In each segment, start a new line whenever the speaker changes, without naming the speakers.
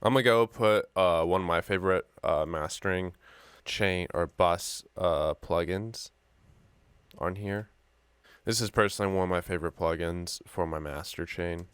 I'm gonna go put one of my favorite mastering chain or bus plugins on here. This is personally one of my favorite plugins for my master chain.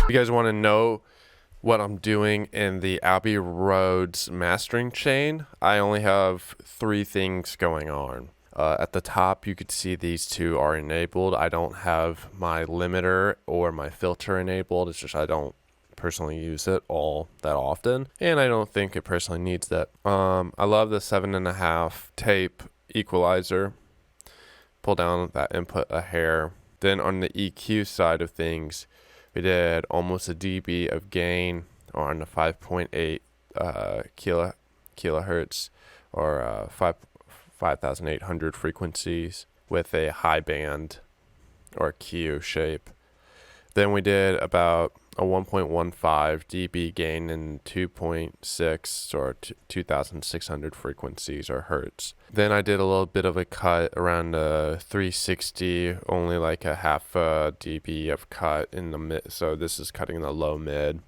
If you guys want to know what I'm doing in the Abbey Roads mastering chain, I only have 3 things going on. At the top, you could see these 2 are enabled. I don't have my limiter or my filter enabled. It's just I don't personally use it all that often, and I don't think it personally needs that. I love the 7.5 tape equalizer. Pull down that input a hair. Then on the EQ side of things, we did almost a dB of gain on the 5.8 kilohertz or 5,800 frequencies with a high band or Q shape. Then we did about a 1.15 dB gain in 2.6 or 2,600 frequencies or hertz. Then I did a little bit of a cut around 360, only like a half dB of cut in the mid. So this is cutting the low mid.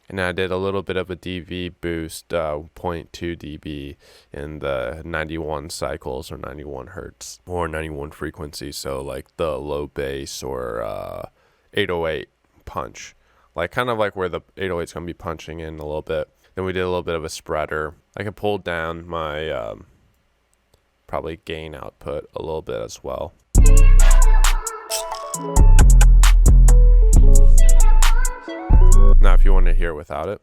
And I did a little bit of a dB boost, 0.2 dB in the 91 cycles or 91 hertz or 91 frequencies. So like the low bass or 808 punch. Like kind of like where the 808 is going to be punching in a little bit. Then we did a little bit of a spreader. I can pull down my probably gain output a little bit as well. Now if you want to hear without it.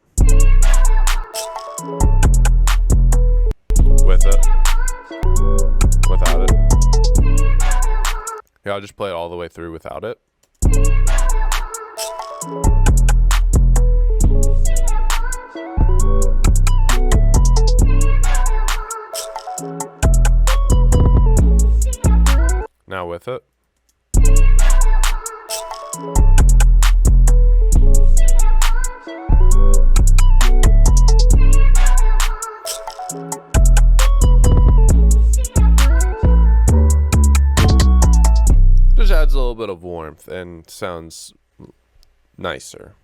With it. Without it. Yeah, I'll just play it all the way through without it. Now with it. Just adds a little bit of warmth and sounds nicer.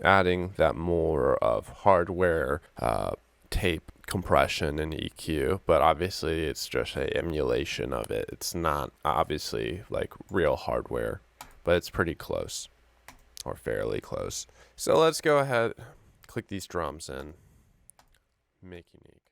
Adding that more of hardware tape compression and EQ, but obviously it's just a emulation of it. It's not obviously like real hardware, but it's pretty close or fairly close. So let's go ahead, click these drums in, make unique.